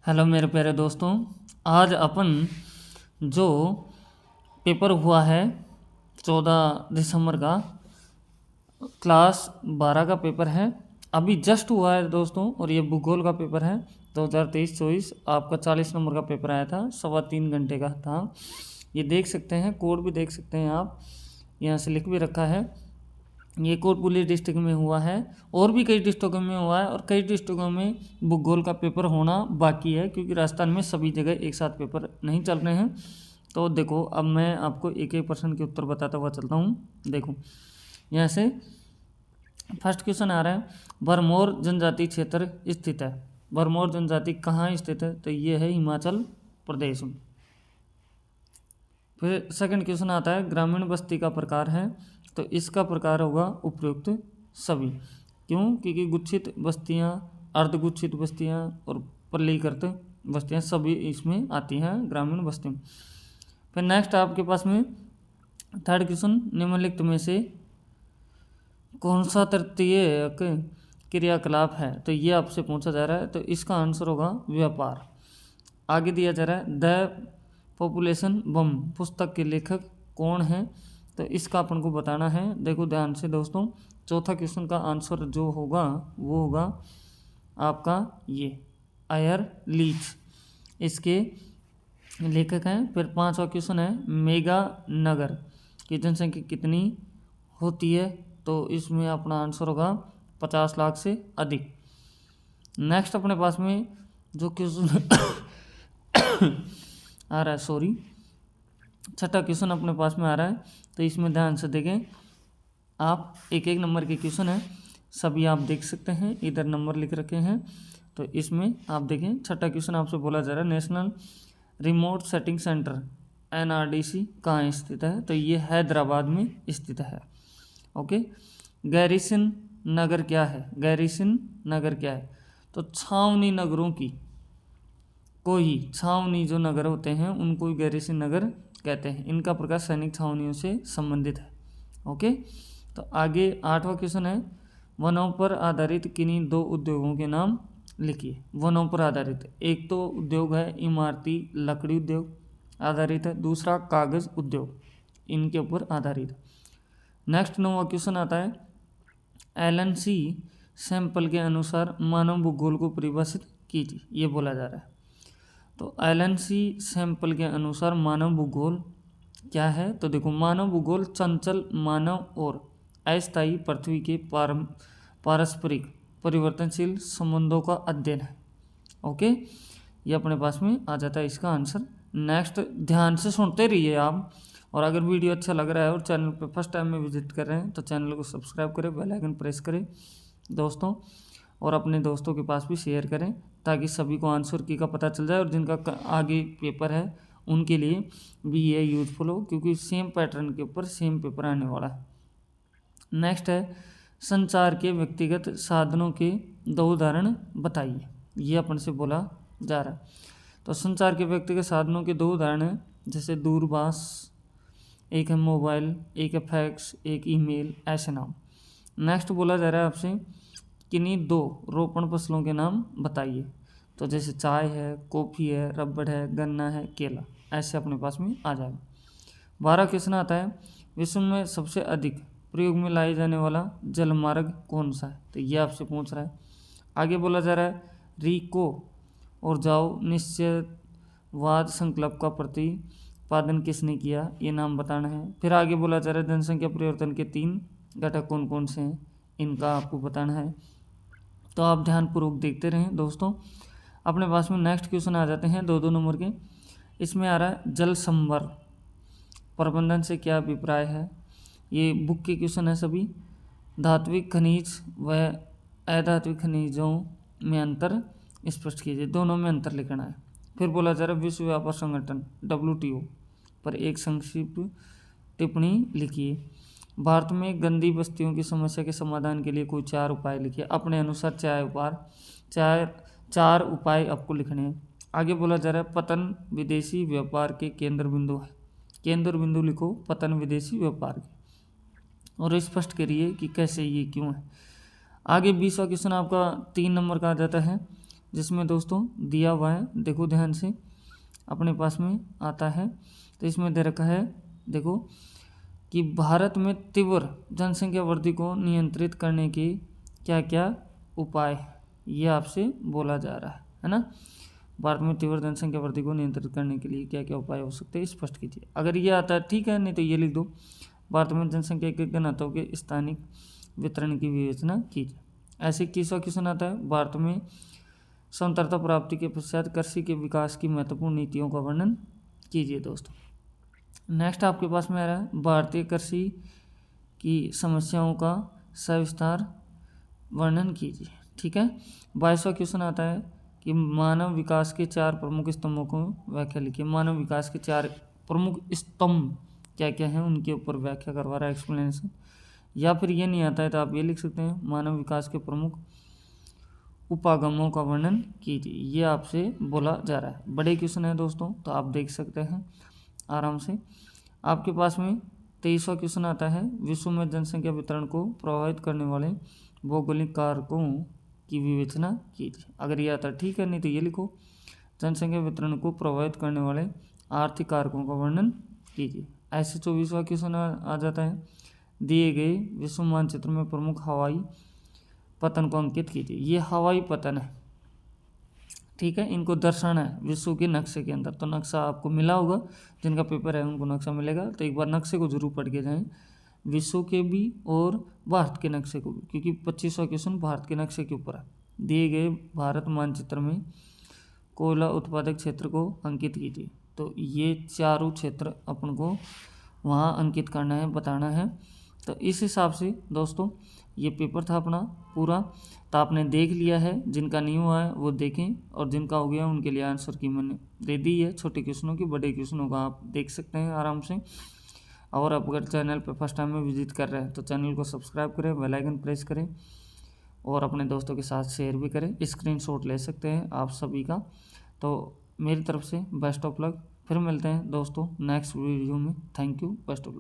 Hello मेरे प्यारे दोस्तों। आज अपन जो पेपर हुआ है 14 दिसंबर का, क्लास 12 का पेपर है, अभी जस्ट हुआ है दोस्तों। और ये भूगोल का पेपर है 2023-24। आपका 40 नंबर का पेपर आया था, 3.25 घंटे का था। ये देख सकते हैं, कोड भी देख सकते हैं आप, यहाँ से लिख भी रखा है। ये कोटपुली डिस्ट्रिक्ट में हुआ है, और भी कई डिस्ट्रिक्टों में हुआ है, और कई डिस्ट्रिक्टों में भूगोल का पेपर होना बाकी है, क्योंकि राजस्थान में सभी जगह एक साथ पेपर नहीं चल रहे हैं। तो देखो, अब मैं आपको एक एक प्रश्न के उत्तर बताता हुआ चलता हूँ। देखो, यहाँ से फर्स्ट क्वेश्चन आ रहा है, भरमौर जनजाति क्षेत्र स्थित है। भरमौर जनजाति कहाँ स्थित है? तो ये है हिमाचल प्रदेश में। फिर सेकंड क्वेश्चन आता है, ग्रामीण बस्ती का प्रकार है। तो इसका प्रकार होगा उपयुक्त सभी। क्यों? क्योंकि गुच्छित बस्तियां, अर्धगुच्छित बस्तियां और पल्लीकृत बस्तियां सभी इसमें आती हैं, ग्रामीण बस्ती में। फिर नेक्स्ट आपके पास में थर्ड क्वेश्चन, निम्नलिखित में से कौन सा तृतीय क्रियाकलाप है? तो ये आपसे पूछा जा रहा है, तो इसका आंसर होगा व्यापार। आगे दिया जा रहा है, द पॉपुलेशन बम पुस्तक के लेखक कौन है? तो इसका अपन को बताना है। देखो ध्यान से दोस्तों, चौथा क्वेश्चन का आंसर जो होगा वो होगा आपका ये आयर लीच, इसके लेखक हैं। फिर पांचवा क्वेश्चन है, मेगा नगर की जनसंख्या कितनी होती है? तो इसमें अपना आंसर होगा 50 लाख से अधिक। नेक्स्ट अपने पास में जो क्वेश्चन आ रहा है, सॉरी, छठा क्वेश्चन अपने पास में आ रहा है। तो इसमें ध्यान से देखें आप, एक एक नंबर के क्वेश्चन है, सभी आप देख सकते हैं, इधर नंबर लिख रखे हैं। तो इसमें आप देखें, छठा क्वेश्चन आपसे बोला जा रहा है, national remote setting centre NRDC कहाँ स्थित है? तो ये हैदराबाद में स्थित है। ओके, गैरिसन नगर क्या है? गैरिसन नगर क्या है? तो छावनी नगरों की कोई छावनी जो नगर होते हैं उनको गैरिसन नगर कहते हैं। इनका प्रकार सैनिक छावनियों से संबंधित है। ओके, तो आगे आठवां क्वेश्चन है, वनों पर आधारित किन्हीं दो उद्योगों के नाम लिखिए। वनों पर आधारित, एक तो उद्योग है इमारती लकड़ी उद्योग आधारित है, दूसरा कागज उद्योग, इनके ऊपर आधारित। नेक्स्ट 9वां क्वेश्चन आता है, LNC सैंपल के अनुसार मानव भूगोल को परिभाषित कीजिए, ये बोला जा रहा है। तो LNC सैंपल के अनुसार मानव भूगोल क्या है? तो देखो, मानव भूगोल चंचल मानव और अस्थायी पृथ्वी के पारस्परिक परिवर्तनशील संबंधों का अध्ययन है। ओके, ये अपने पास में आ जाता है इसका आंसर। नेक्स्ट, ध्यान से सुनते रहिए आप, और अगर वीडियो अच्छा लग रहा है और चैनल पे फर्स्ट टाइम में विजिट कर रहे हैं तो चैनल को सब्सक्राइब करें, बेल आइकन प्रेस करें दोस्तों, और अपने दोस्तों के पास भी शेयर करें, ताकि सभी को आंसर की का पता चल जाए, और जिनका आगे पेपर है उनके लिए भी ये यूजफुल हो, क्योंकि सेम पैटर्न के ऊपर सेम पेपर आने वाला है। नेक्स्ट है, संचार के व्यक्तिगत साधनों के दो उदाहरण बताइए, ये अपन से बोला जा रहा है। तो संचार के व्यक्तिगत साधनों के दो उदाहरण हैं, जैसे दूरभाष, एक है मोबाइल, एक है फैक्स, एक ईमेल, ऐसे नाम। नेक्स्ट बोला जा रहा है आपसे, किन्हीं दो रोपण फसलों के नाम बताइए। तो जैसे चाय है, कॉफ़ी है, रबड़ है, गन्ना है, केला, ऐसे अपने पास में आ जाएगा। 12 क्वेश्चन आता है, विश्व में सबसे अधिक प्रयोग में लाए जाने वाला जलमार्ग कौन सा है? तो ये आपसे पूछ रहा है। आगे बोला जा रहा है, रिको और जाओ निश्चयवाद संकल्प का प्रतिपादन किसने किया? ये नाम बताना है। फिर आगे बोला जा रहा है, जनसंख्या परिवर्तन के 3 घटक कौन कौन से हैं? इनका आपको बताना है। तो आप ध्यानपूर्वक देखते रहें दोस्तों। अपने पास में नेक्स्ट क्वेश्चन आ जाते हैं 2-2 नंबर के। इसमें आ रहा है, जल संभर प्रबंधन से क्या अभिप्राय है? ये बुक के क्वेश्चन है सभी। धात्विक खनिज व अधात्विक खनिजों में अंतर स्पष्ट कीजिए, दोनों में अंतर लिखना है। फिर बोला जा रहा है, विश्व व्यापार संगठन WTO पर एक संक्षिप्त टिप्पणी लिखिए। भारत में गंदी बस्तियों की समस्या के समाधान के लिए कोई 4 उपाय लिखिए। अपने अनुसार 4 उपाय आपको लिखने हैं। आगे बोला जा रहा है, पतन विदेशी व्यापार के केंद्र बिंदु है। केंद्र बिंदु लिखो पतन विदेशी व्यापार के, और स्पष्ट करिए कि कैसे, ये क्यों है। आगे 20वां क्वेश्चन आपका 3 नंबर का आ जाता है, जिसमें दोस्तों दिया हुआ है, देखो ध्यान से, अपने पास में आता है। तो इसमें दे रखा है देखो कि भारत में तीव्र जनसंख्या वृद्धि को नियंत्रित करने के क्या क्या उपाय, ये आपसे बोला जा रहा है ना। भारत में तीव्र जनसंख्या वृद्धि को नियंत्रित करने के लिए क्या क्या उपाय हो सकते हैं, स्पष्ट कीजिए। अगर ये आता है ठीक है, नहीं तो ये लिख दो, भारत में जनसंख्या के घनत्व के स्थानिक वितरण की विवेचना कीजिए। ऐसे 21वां क्वेश्चन आता है, भारत में स्वतंत्रता प्राप्ति के पश्चात कृषि के विकास की महत्वपूर्ण नीतियों का वर्णन कीजिए दोस्तों। नेक्स्ट आपके पास में आ रहा है, भारतीय कृषि की समस्याओं का सविस्तार वर्णन कीजिए। ठीक है। 22वां क्वेश्चन आता है कि मानव विकास के 4 प्रमुख स्तंभों को व्याख्या लिखिए। मानव विकास के 4 प्रमुख स्तंभ क्या क्या हैं, उनके ऊपर व्याख्या करवा रहा है, एक्सप्लेनेशन। या फिर ये नहीं आता है तो आप ये लिख सकते हैं, मानव विकास के प्रमुख उपागमों का वर्णन कीजिए। ये आपसे बोला जा रहा है। बड़े क्वेश्चन है दोस्तों, तो आप देख सकते हैं आराम से। आपके पास में 23वां क्वेश्चन आता है, विश्व में जनसंख्या वितरण को प्रभावित करने वाले भौगोलिक कारकों की विवेचना कीजिए। अगर ये आता है ठीक है, नहीं तो ये लिखो, जनसंख्या वितरण को प्रभावित करने वाले आर्थिक कारकों का वर्णन कीजिए। ऐसे 24वां क्वेश्चन आ जाता है, दिए गए विश्व मानचित्र में प्रमुख हवाई पतन को अंकित कीजिए। ये हवाई पतन है, ठीक है, इनको दर्शाना है विश्व के नक्शे के अंदर। तो नक्शा आपको मिला होगा, जिनका पेपर है उनको नक्शा मिलेगा, तो एक बार नक्शे को जरूर पढ़ के जाएं, विश्व के भी और भारत के नक्शे को भी, क्योंकि 25वां क्वेश्चन भारत के नक्शे के ऊपर है। दिए गए भारत मानचित्र में कोयला उत्पादक क्षेत्र को अंकित कीजिए। तो ये चारों क्षेत्र अपन को वहाँ अंकित करना है, बताना है। तो इस हिसाब से दोस्तों ये पेपर था अपना पूरा। तो आपने देख लिया है, जिनका नहीं हुआ है वो देखें, और जिनका हो गया उनके लिए आंसर की मैंने दे दी है, छोटे क्वेश्चनों की, बड़े क्वेश्चनों का आप देख सकते हैं आराम से। और आप अगर चैनल पर फर्स्ट टाइम में विजिट कर रहे हैं तो चैनल को सब्सक्राइब करें, बेल आइकन प्रेस करें, और अपने दोस्तों के साथ शेयर भी करें। स्क्रीनशॉट ले सकते हैं आप सभी का। तो मेरी तरफ से बेस्ट ऑफ लक। फिर मिलते हैं दोस्तों नेक्स्ट वीडियो में। Thank you, best of luck.